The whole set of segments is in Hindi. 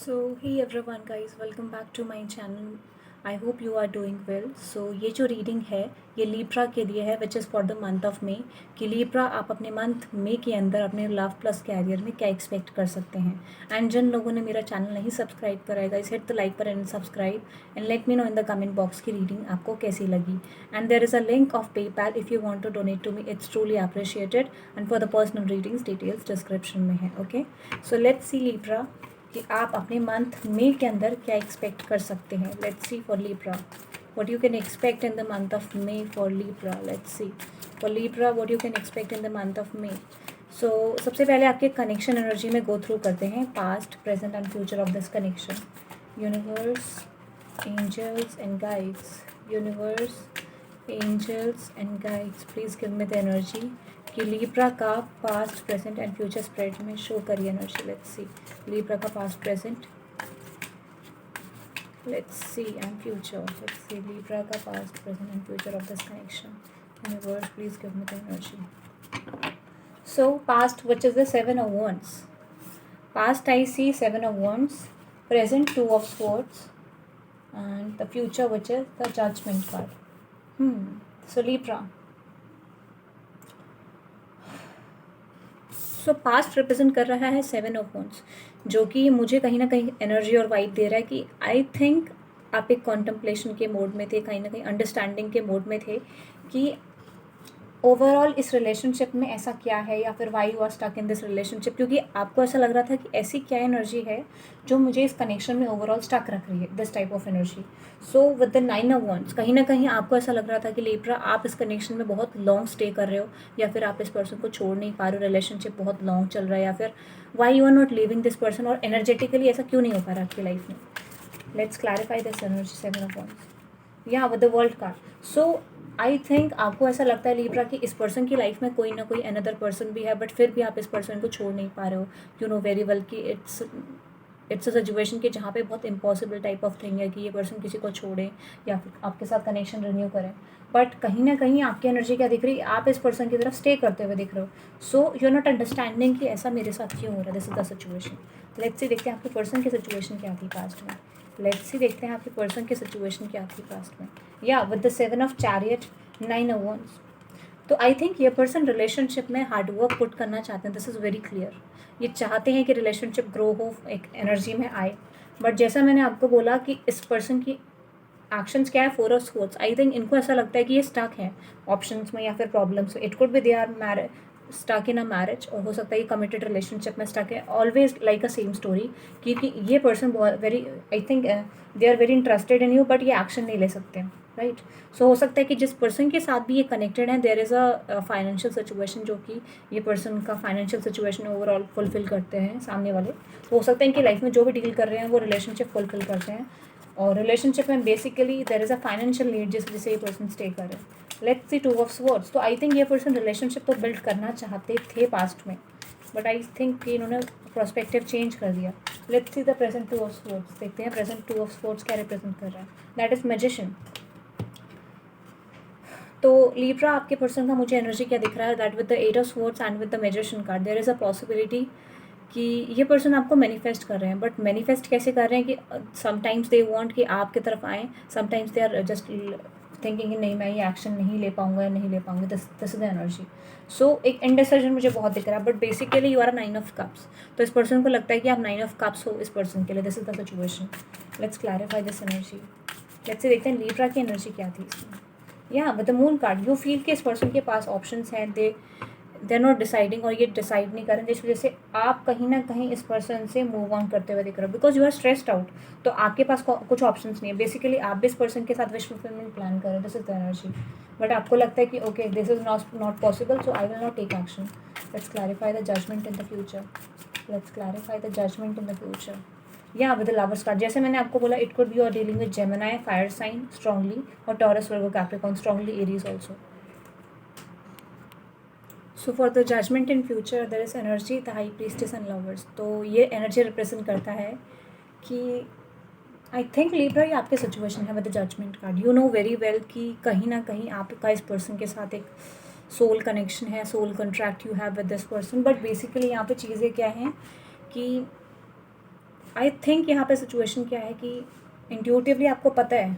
So hey everyone guys, welcome back to my channel. I hope you are doing well. So ये जो रीडिंग है ये लीब्रा के लिए है विच is for the month of मे कि लीब्रा आप अपने मंथ मे के अंदर अपने लव प्लस कैरियर में क्या एक्सपेक्ट कर सकते हैं. एंड जिन लोगों ने मेरा चैनल नहीं सब्सक्राइब करा है guys, hit the like button and subscribe and let me know in the comment box की रीडिंग आपको कैसी लगी. And there is a link of PayPal if you want to donate to me, it's truly appreciated. And for the personal readings details description में है. Okay, so let's see Libra कि आप अपने मंथ मे के अंदर क्या एक्सपेक्ट कर सकते हैं. Let's see for Libra what you can expect in the month of May for Libra. Let's see for Libra what you can expect in the month of May. So सबसे पहले आपके कनेक्शन एनर्जी में गो थ्रू करते हैं past present and future of this connection. Universe, angels and guides. Universe, angels and guides, please give me the energy कि लीब्रा का past present and future spread में शो करिए एनर्जी. लेट्स सी लीब्रा का past present, let's see and future. Let's see Libra का past present and future of this connection. Universe, please give me the energy. So past which is the 7 of Wands. Past I see 7 of Wands, present 2 of Swords, and the future which is the Judgment card. So Libra. So past represent कर रहा है 7 of Wands, जो कि मुझे कहीं ना कहीं एनर्जी और वाइब दे रहा है कि आई थिंक आप एक कॉन्टम्पलेशन के मोड में थे, कहीं ना कहीं अंडरस्टैंडिंग के मोड में थे कि ओवरऑल इस रिलेशनशिप में ऐसा क्या है या फिर why you are stuck in this relationship, क्योंकि आपको ऐसा लग रहा था कि ऐसी क्या एनर्जी है जो मुझे इस कनेक्शन में ओवरऑल स्टक रख रही है, this type of energy. So with the 9 of Wands कहीं ना कहीं आपको ऐसा लग रहा था कि लीब्रा आप इस कनेक्शन में बहुत लॉन्ग स्टे कर रहे हो या फिर आप इस पर्सन को छोड़ नहीं पा रहे हो, रिलेशनशिप बहुत लॉन्ग चल रहा है, या फिर why you are not living this person, और एनर्जेटिकली ऐसा क्यों नहीं हो पा रहा आपकी लाइफ में. Let's clarify this energy 7 of Wands या with the world card. So I think आपको ऐसा लगता है लीब्रा कि इस पर्सन की लाइफ में कोई ना कोई अनदर पर्सन भी है, बट फिर भी आप इस पर्सन को छोड़ नहीं पा रहे हो. यू नो वेरी वेल कि इट्स अ सिचुएशन कि जहाँ पे बहुत इम्पॉसिबल टाइप ऑफ थिंग है कि ये पर्सन किसी को छोड़े या फिर आपके साथ कनेक्शन रिन्यू करें. बट कहीं ना कहीं आपकी एनर्जी क्या दिख रही है, आप इस पर्सन की तरफ स्टे करते हुए दिख रहे हो. So you are not understanding कि ऐसा मेरे साथ क्यों हो रहा है. This is the situation. Let's see देखते हैं आपके पर्सन की सिचुएशन क्या थी पास्ट में. लेट्स सी देखते हैं आपके पर्सन की सिचुएशन क्या थी पास्ट में. या with the 7 of Chariot, 9 of Wands. तो आई थिंक ये पर्सन रिलेशनशिप में हार्डवर्क पुट करना चाहते हैं. This is very clear. ये चाहते हैं कि रिलेशनशिप ग्रो हो, एक एनर्जी में आए. बट जैसा मैंने आपको बोला कि इस पर्सन की एक्शंस क्या है, 4 of Swords. आई थिंक इनको ऐसा लगता है कि ये स्टक है ऑप्शंस में या फिर प्रॉब्लम्स में. It could be they are stuck in a marriage, और हो सकता है ये कमिटेड रिलेशनशिप में स्टक है. Always like a same story, क्योंकि ये पर्सन बहुत very, I think they are very interested in you, but ये एक्शन नहीं ले सकते, राइट. सो हो सकता है कि जिस पर्सन के साथ भी ये कनेक्टेड है there is a financial situation, जो कि ये पर्सन का फाइनेंशियल सिचुएशन ओवरऑल फुलफिल करते हैं सामने वाले. तो हो सकता है इनकी लाइफ में जो भी डील कर रहे हैं वो रिलेशनशिप फुलफिल करते हैं, और रिलेशनशिप में basically there is a financial need जिस वजह से ये पर्सन स्टे कर रहे हैं. Let's see 2 of Swords. तो आई थिंक ये पर्सन रिलेशनशिप तो बिल्ड करना चाहते थे पास्ट में, बट आई थिंक कि इन्होंने प्रोस्पेक्टिव चेंज कर दिया. Let's see the present 2 of Swords. देखते हैं प्रेजेंट 2 of Swords क्या रिप्रेजेंट कर रहा है. That is magician. तो लीब्रा आपके पर्सन का मुझे एनर्जी क्या दिख रहा है, that with the 8 of Swords and with the magician card there is a possibility कि ये पर्सन आपको मैनिफेस्ट कर रहे हैं. बट मैनिफेस्ट कैसे कर रहे हैं कि समटाइम्स दे वांट कि आपकी तरफ आएँ, sometimes they are just thinking कि नहीं मैं ये एक्शन नहीं ले पाऊंगा या नहीं ले पाऊंगी. This is the energy. So एक इनडिसीजन मुझे बहुत दिख रहा है, but basically you are 9 of Cups. तो इस पर्सन को लगता है कि आप 9 of Cups हो इस पर्सन के लिए. This is the situation. Let's clarify this energy. Let's say देखते हैं लीब्रा की एनर्जी क्या थी इसमें. या with the moon card you feel कि इस पर्सन के पास ऑप्शंस हैं, दे आर नॉट डिसाइडिंग, और ये डिसाइड नहीं कर रहे, जिस वजह से आप कहीं ना कहीं इस पर्सन से मूव ऑन करते हुए दिख रहे हो because you are stressed out. तो आपके पास कुछ ऑप्शंस नहीं है. बेसिकली आप भी इस पर्सन के साथ विश फुलफिलमेंट प्लान कर रहे हो. This is the energy. But आपको लगता है कि okay this is not possible, so I will not take action. Let's clarify the judgement in the future. Let's clarify the judgement in the future. या विद द लवर्स कार्ड, जैसे मैंने आपको बोला it could be you are dealing with Gemini fire sign strongly, और Taurus Virgo Capricorn strongly, Aries also. So for the judgement in future there is energy the high priestess and lovers. तो ये एनर्जी रिप्रेजेंट करता है कि आई थिंक लीब्रा ये आपके सिचुएशन है with the judgment card. You know very well कि कहीं ना कहीं आपका इस पर्सन के साथ एक सोल कनेक्शन है, soul contract you have with this person. But basically यहाँ पे चीज़ें क्या हैं कि आई थिंक यहाँ पे सिचुएशन क्या है कि इंट्यूटिवली आपको पता है,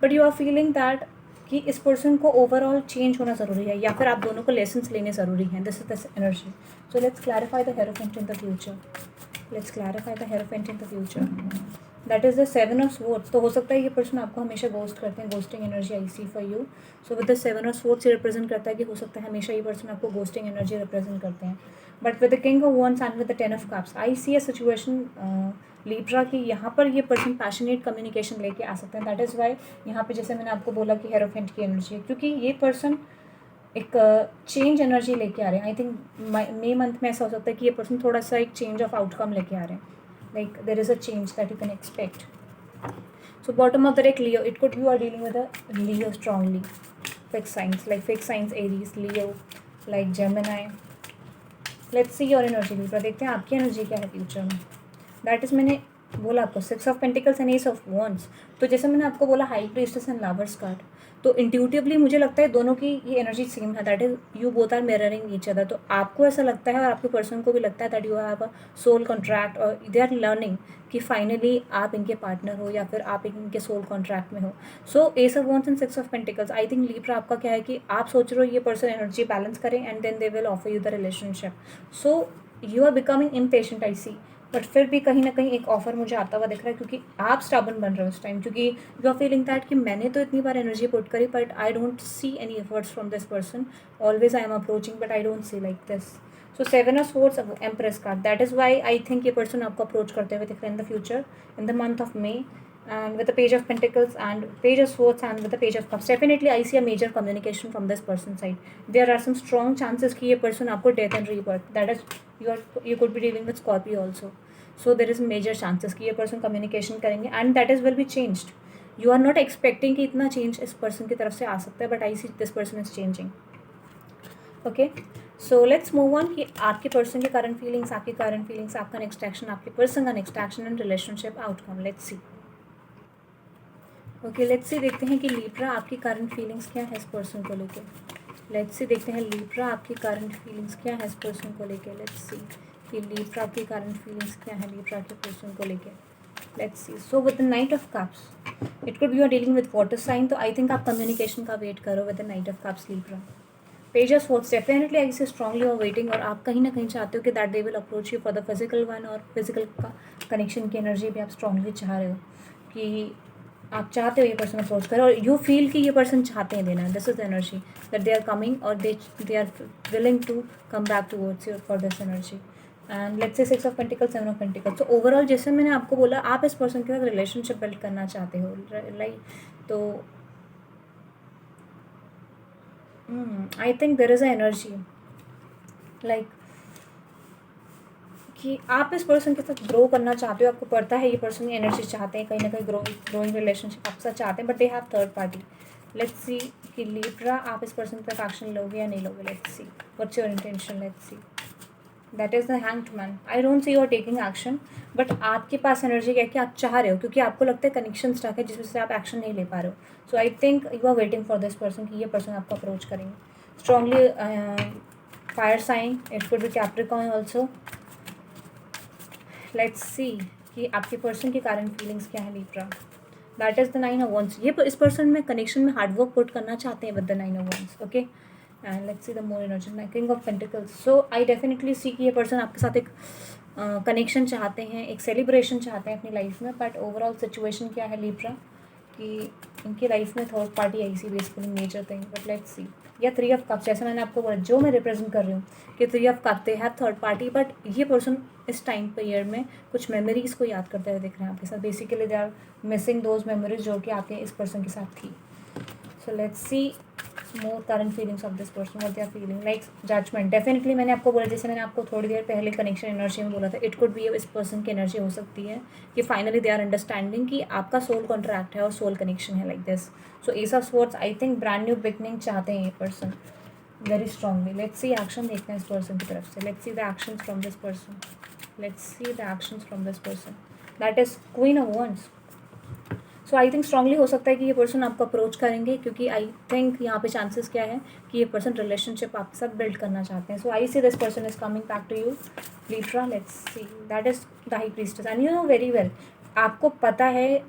but you are feeling that कि इस पर्सन को ओवरऑल चेंज होना ज़रूरी है, या फिर आप दोनों को लेसन्स लेने ज़रूरी हैं. This is this energy. So let's clarify the hierophant in the future. Let's clarify the hierophant in the future. That is the 7 of swords. तो हो सकता है ये पर्सन आपको हमेशा गोस्ट करते हैं. Ghosting energy I see for you. So with the 7 of swords ये रिप्रेजेंट करता है कि हो सकता है हमेशा ये पर्सन आपको गोस्टिंग एनर्जी रिप्रेजेंट करते हैं. But with the king of wands and with the 10 of cups I see a situation Libra की यहाँ पर ये पर्सन पैशनेट कम्युनिकेशन लेके आ सकते हैं. दैट इज़ वाई यहाँ पे जैसे मैंने आपको बोला कि हेरोफेंट की एनर्जी है, क्योंकि ये पर्सन एक चेंज एनर्जी लेके आ रहे हैं. आई थिंक मई मंथ में ऐसा हो सकता है कि ये पर्सन थोड़ा सा एक चेंज ऑफ आउटकम लेके आ रहे हैं. Like there is a change that you can expect. So bottom of the deck, Leo. It could you are dealing with a Leo strongly. Fixed signs like fixed signs Aries, Leo, like Gemini. Let's see your energy Libra. देखते हैं आपकी एनर्जी क्या है फ्यूचर में. दैट इज़ मैंने बोला आपको 6 of pentacles and ace of wands. तो जैसे मैंने आपको बोला high priestess and lovers card, तो इंट्यूटिवली मुझे लगता है दोनों की ये एनर्जी सेम है. That is you both are mirroring each other. तो आपको ऐसा लगता है और आपके पर्सन को भी लगता है that you have a soul contract और दे आर लर्निंग कि फाइनली आप इनके पार्टनर हो या फिर आप इनके सोल कॉन्ट्रैक्ट में हो. So ace of wands and 6 of pentacles I think Libra आपका क्या है कि आप सोच रहे हो ये पर्सन एनर्जी बैलेंस करें and then they will offer you the relationship. So you are becoming impatient I see. But फिर भी कहीं ना कहीं एक ऑफर मुझे आता हुआ दिख रहा है, क्योंकि आप स्टबर्न बन रहे हो उस टाइम, क्योंकि यू आर फीलिंग दैट कि मैंने तो इतनी बार एनर्जी पुट करी but I don't see any efforts from this person. Always I am approaching but I don't C like this. So 7 of swords empress card. That is why आई थिंक ये पर्सन आपको अप्रोच करते हुए दिख रहे हैं इन the future in the month of may. And with the page of pentacles and page of swords and with the page of cups, definitely I see a major communication from this person's side. There are some strong chances कि ये person आपको death and rebirth, that is you could be dealing with Scorpio also. So there is major chances कि ये person communication करेंगे and that is will be changed. You are not expecting कि इतना change इस person की तरफ से आ सकता है, but I see this person is changing. Okay, so let's move on कि आपके person के current feelings, आपकी current feelings, आपका next action, आपके person का next action and relationship outcome. Let's see. Okay let's see देखते हैं कि लीब्रा आपकी करंट फीलिंग्स क्या है इस पर्सन को लेके. लेट्स सी देखते हैं लीब्रा आपकी करंट फीलिंग्स क्या है इस पर्सन को लेके. लेट्स सी कि लीब्रा आपकी करंट फीलिंग्स क्या है लीब्रा के पर्सन को लेके. Let's see. So with the knight of cups it could be you are dealing with water sign. तो आई थिंक आप कम्युनिकेशन का वेट करो with the knight of cups Libra. Page of swords definitely I say strongly और वेटिंग, और आप कहीं ना कहीं चाहते हो कि that they will approach you for the physical one, और फिजिकल का कनेक्शन की एनर्जी भी आप स्ट्रांगली चाह रहे हो कि आप चाहते हो ये पर्सन अप्रोच करें, और यू फील कि ये पर्सन चाहते हैं देना. This is the energy that they are coming और they are willing to come back towards you for this energy. And let's say 6 of pentacles 7 of pentacles. तो ओवरऑल जैसे मैंने आपको बोला आप इस पर्सन के साथ रिलेशनशिप बिल्ड करना चाहते हो लाइक. तो आई think there is a energy like कि आप इस पर्सन के साथ ग्रो करना चाहते हो. आपको पता है ये पर्सन एनर्जी चाहते हैं कहीं ना कहीं ग्रोइंग रिलेशनशिप आपके साथ चाहते हैं, but they have third party. Let's see कि लीब्रा आप इस पर्सन पर एक्शन लोगे या नहीं लोगे. Let's see what's your intention. Let's see. That is the hanged man. I don't see you are taking action, but आपके पास एनर्जी क्या है कि आप चाह रहे हो, क्योंकि आपको लगता है कनेक्शन स्टक है जिस वजह से आप एक्शन नहीं ले पा रहे हो. So I think you are waiting for this person कि ये पर्सन आपको अप्रोच करेंगे strongly. Fire sign it could be Capricorn also. Let's see कि आपके पर्सन की कारण फीलिंग्स क्या है Libra. That is the 9 of wands. ये इस पर्सन में कनेक्शन में हार्डवर्क पुट करना चाहते हैं with the 9 of wands. Okay and let's see the more energy king of pentacles. So I definitely see कि ये पर्सन आपके साथ एक कनेक्शन चाहते हैं, एक सेलिब्रेशन चाहते हैं अपनी लाइफ में. बट ओवरऑल सिचुएशन क्या है लीब्रा कि इनकी लाइफ में third party I see basically major thing. But let's see. या 3 ऑफ कप्स जैसे मैंने आपको बोला जो मैं रिप्रेजेंट कर रही हूँ कि 3 of cup they have third party, but ये पर्सन इस टाइम पीरियड में कुछ मेमोरीज़ को याद करते हुए दिख रहे हैं आपके साथ. Basically they are missing those memories जो कि आपके इस पर्सन के साथ थी. So let's see more current feelings of this person. What they are feeling like judgment. Definitely मैंने आपको बोला, जैसे मैंने आपको थोड़ी देर पहले कनेक्शन एनर्जी में बोला था, इट कुड बी इस पर्सन की एनर्जी हो सकती है कि फाइनली दे आर अंडरस्टैंडिंग कि आपका सोल कॉन्ट्रैक्ट है और सोल कनेक्शन है like this. So ace of swords I think brand new beginning चाहते हैं ये person very strongly. Let's see action देखते हैं इस पर्सन की तरफ से. Let's see the actions from this person. Let's see the actions from this person. That is queen of wands. So I think strongly हो सकता है कि ये पर्सन आपको अप्रोच करेंगे, क्योंकि आई थिंक यहाँ पे चांसेस क्या है कि ये पर्सन रिलेशनशिप आपके साथ बिल्ड करना चाहते हैं. So I see this person is coming back to you Libra. Let's see, that is the high priestess and you know very well, आपको पता है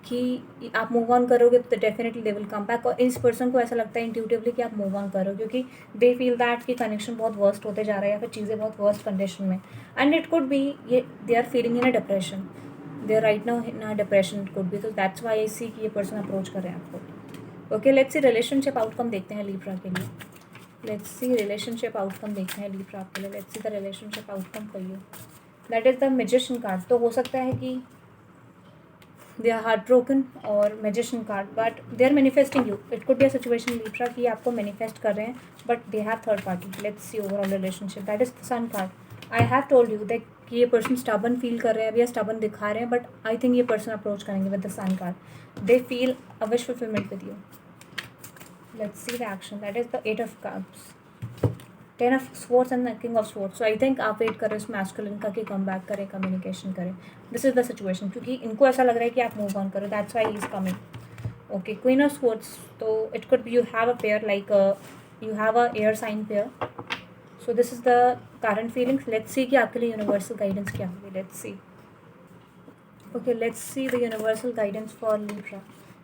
कि आप मूव ऑन करोगे तो definitely they will come back. और इस पर्सन को ऐसा लगता है इंट्यूटिवली कि आप मूव ऑन करो, क्योंकि दे फील दैट कि कनेक्शन बहुत वर्स्ट होते जा रहा है या फिर चीज़ें बहुत वर्स्ट कंडीशन में. एंड इट कुड बी ये they are feeling in a depression, they are right now in a depression. It could be, तो दैट्स वाई आई सी कि ये पर्सन अप्रोच कर रहे हैं आपको. Okay, let's see relationship outcome देखते हैं लीब्रा के लिए. लेट्स सी रिलेशनशिप आउटकम देखते हैं लीब्रा आपके लिए. Let's see the relationship outcome for you. That is the magician card. तो हो सकता है कि they are heartbroken or magician card, but they are manifesting you. It could be a situation Libra कि आपको manifest कर रहे हैं, but they have third party. Let's see overall relationship. That is the sun card. I have told you that कि ये person stubborn feel कर रहे हैं, अभी या stubborn दिखा रहे हैं, but I think ये person approach करेंगे with the sun card. They feel a wish fulfillment with you. Let's see the action. That is the 8 of cups. 10 of swords and the king of swords. So I think आप वेट करें उस मैस्कुलिन का कि कम बैक करें, कम्युनिकेशन करें. दिस इज द सिचुएशन, क्योंकि इनको ऐसा लग रहा है कि आप मूव ऑन करो. That's why he is coming. Okay, queen of swords. तो it could be you have a pair, like you have a air sign pair. So this is the current feelings. Let's see कि आपके लिए यूनिवर्सल गाइडेंस क्या होगी. Let's see. Okay, let's see the universal guidance for Libra.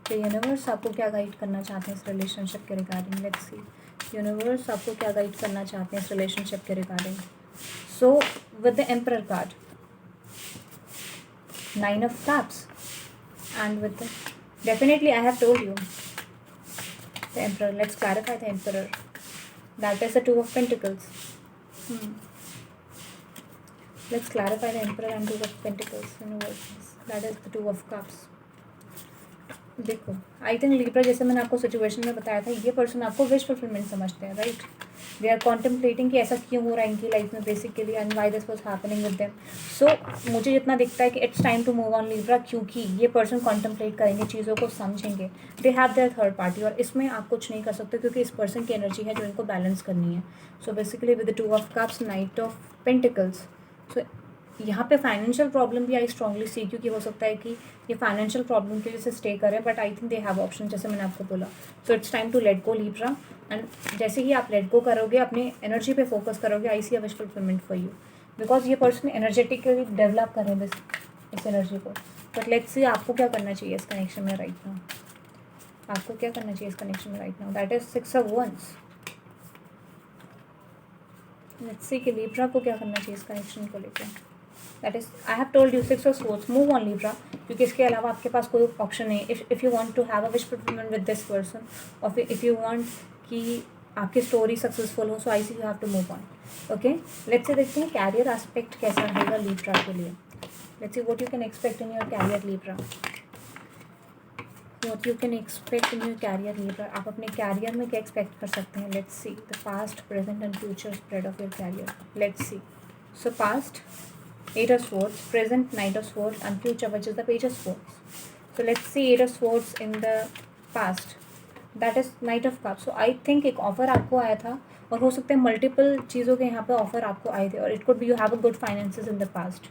तो यूनिवर्स आपको क्या गाइड करना चाहते हैं इस रिलेशनशिप के रिगार्डिंग. लेट्स सी यूनिवर्स आपको क्या गाइड करना चाहते हैं इस रिलेशनशिप के regarding. So with the emperor card, 9 of cups, and with the definitely I have told you the emperor. Let's clarify the emperor. That is the 2 of pentacles. Let's clarify the emperor and 2 of pentacles. Universe, that is the 2 of cups. देखो, आई थिंक लीब्रा, जैसे मैंने आपको सिचुएशन में बताया था, ये पर्सन आपको विश फुलफिलमेंट समझते हैं, राइट. दे आर कॉन्टेम्पलेटिंग कि ऐसा क्यों हो रहा है इनकी लाइफ में basically, and why this was happening with them. So मुझे जितना दिखता है कि it's time to move on Libra, क्योंकि ये पर्सन कॉन्टेम्पलेट करेंगे, चीज़ों को समझेंगे. They have their third party, और इसमें आप कुछ नहीं कर सकते, क्योंकि इस पर्सन की एनर्जी है जो इनको बैलेंस करनी है. So basically with the 2 of cups, knight of pentacles. So यहाँ पे फाइनेंशियल प्रॉब्लम भी आई स्ट्रांगली सी, क्योंकि हो सकता है कि ये फाइनेंशियल प्रॉब्लम की वजह से स्टे करें, but I think they have option, जैसे मैंने आपको बोला. So it's time to let go Libra. And जैसे ही आप लेट गो करोगे, अपनी एनर्जी पे फोकस करोगे, I see a wish fulfilment for you, because ये पर्सन एनर्जेटिकली डेवलप करें इस एनर्जी को. बट लेट्स सी आपको क्या करना चाहिए इस कनेक्शन में राइट नाउ. आपको क्या करना चाहिए इस कनेक्शन में right now. That is 6 of wands. Let's see कि लीब्रा को क्या करना चाहिए इस कनेक्शन को लेकर. That is, I have told you 6 of swords, move on Libra, क्योंकि इसके अलावा आपके पास कोई ऑप्शन नहीं. If you want to have a wish fulfilment with this person, और इफ़ यू वांट कि आपकी स्टोरी सक्सेसफुल हो, so I see you have to move on. Okay, let's say देखते हैं कैरियर एस्पेक्ट कैसा रहेगा लीब्रा के लिए. Let's see what you can expect in your career Libra. What you can expect in your career Libra. आप अपने कैरियर में क्या एक्सपेक्ट कर सकते हैं. Let's see the past, present and future spread of your career. Let's see. So past, 8 of swords, present, knight of swords, and future, which is the page of swords. So let's see 8 of swords in the past. That is knight of cups. So I think एक ऑफर आपको आया था, और हो सकते हैं मल्टीपल चीज़ों के यहाँ पे ऑफर आपको आए थे, और it could be you have a good finances in the past.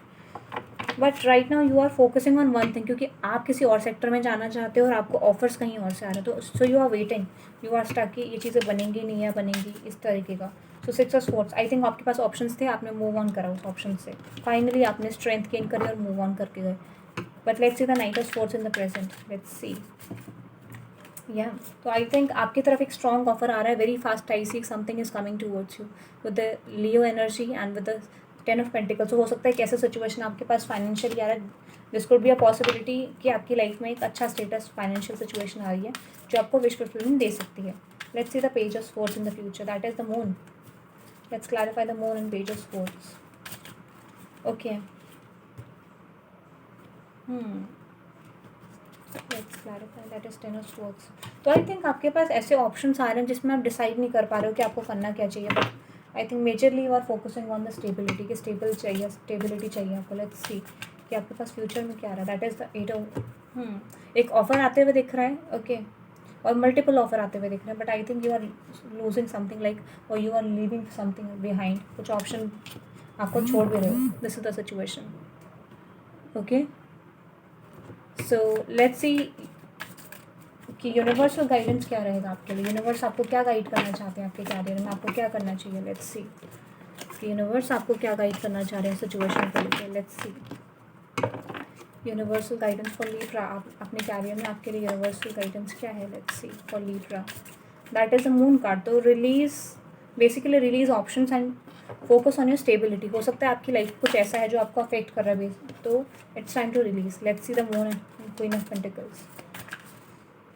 But right now you are focusing on one thing, क्योंकि आप किसी और सेक्टर में जाना चाहते हो और आपको ऑफर्स कहीं और से आ रहे हैं. तो so you are waiting, you are stuck कि ये चीज़ें बनेंगी नहीं या बनेंगी, इस तरीके का. सो 6 ऑफ स्वॉर्ड्स, आई थिंक आपके पास ऑप्शंस थे, आपने मूव ऑन करा उस ऑप्शन से. फाइनली आपने स्ट्रेंथ गेन करी और मूव ऑन करके गए. But let's see the knight of swords in the present. Let's see. या तो आई थिंक आपकी तरफ एक स्ट्रॉन्ग ऑफर आ रहा है, very fast. I see something is coming towards you with the Leo energy and with the 10 of pentacles. हो सकता है कैसा सिचुएशन आपके पास फाइनेंशियल आ रहा है. This could be a possibility कि आपकी लाइफ में एक अच्छा स्टेटस फाइनेंशियल सिचुएशन आ रही है जो आपको विश फुलफिलमेंट दे सकती है. Let's see the page of swords in the future. That is the moon. Let's clarify the moon and page of swords. Okay. Let's clarify that is 10 of swords. तो आई थिंक आपके पास ऐसे ऑप्शंस आ रहे हैं जिसमें आप डिसाइड नहीं कर पा रहे हो कि आपको करना क्या चाहिए. But I think majorly you are focusing on the stability, कि स्टेबिलिटी चाहिए आपको. लेट्स सी कि आपके पास फ्यूचर में क्या आ रहा है. दैट इज़ द 8 ऑफ, एक ऑफर आते हुए दिख रहा है. ओके, और मल्टीपल ऑफर आते हुए दिख रहे हैं. But I think you are losing something, like, और you are leaving something behind. कुछ ऑप्शन आपको छोड़ भी रहे हो. This is the situation. Okay, so let's see कि यूनिवर्सल गाइडेंस क्या रहेगा आपके लिए, यूनिवर्स आपको क्या गाइड करना चाहते हैं आपके कैरियर में, आपको क्या करना चाहिए। लेट्स सी कि यूनिवर्स आपको क्या गाइड करना चाह रहे हैं सिचुएशन को लेकर। Let's see universal guidance for Libra, आप अपने कैरियर में आपके लिए यूनिवर्सल गाइडेंस क्या है। Let's see for Libra, that is a moon card. तो release, basically release options and focus on your stability. हो सकता है आपकी लाइफ कुछ ऐसा है जो आपको अफेक्ट कर रहा है, तो it's time to release. Let's see the moon and queen of pentacles.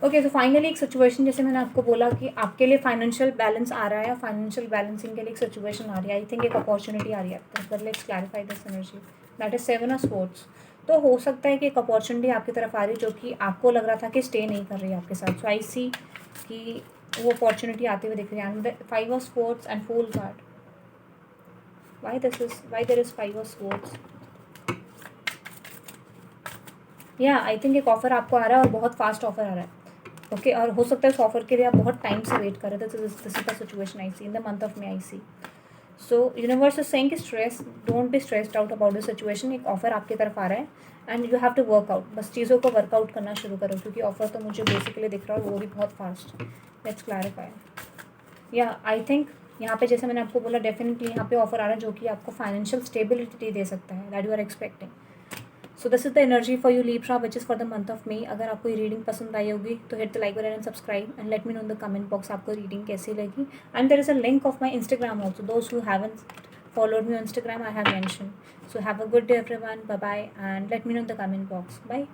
Okay, तो फाइनली एक सिचुएशन, जैसे मैंने आपको बोला कि आपके लिए फाइनेंशियल बैलेंस आ रहा है, फाइनेंशियल बैलेंसिंग के लिए एक सिचुएशन आ रही है। आई थिंक एक अपॉर्चुनिटी आ रही है आपके तरफ, but let's clarify this energy. That is 7 of swords. तो हो सकता है कि एक अपॉर्चुनिटी आपकी तरफ आ रही है जो कि आपको लग रहा था कि स्टे नहीं कर रही है आपके साथ। सो आई सी कि वो अपॉर्चुनिटी आते हुए दिख रही है। And 5 of swords and fool card, why there is 5 of swords। या आई थिंक एक ऑफर आपको आ रहा है और बहुत फास्ट ऑफर आ रहा है। ओके, और हो सकता है उस ऑफर के लिए आप बहुत टाइम से वेट कर रहे थे। This is the situation I see in the month of May. I see so universe is saying कि stress, don't be stressed out about the situation. एक ऑफर आपकी तरफ आ रहा है and you have to work out. बस चीज़ों को वर्कआउट करना शुरू करो, क्योंकि ऑफर तो मुझे बेसिकली दिख रहा है और वो भी बहुत फास्ट। Let's clarify. या आई थिंक यहाँ पे जैसे मैंने आपको बोला, डेफिनेटली यहाँ पे ऑफर आ रहा है जो कि आपको फाइनेंशियल स्टेबिलिटी दे सकता है, that you are expecting. So this is the energy for you Libra which is for the month of May. अगर आपको ये रीडिंग पसंद आई होगी तो hit the like button and subscribe and let me know in the comment box आपको रीडिंग कैसी लगी। And there is a link of my Instagram also, those who haven't followed me on Instagram, I have mentioned. So have a good day everyone, bye bye, and let me know in the comment box. Bye.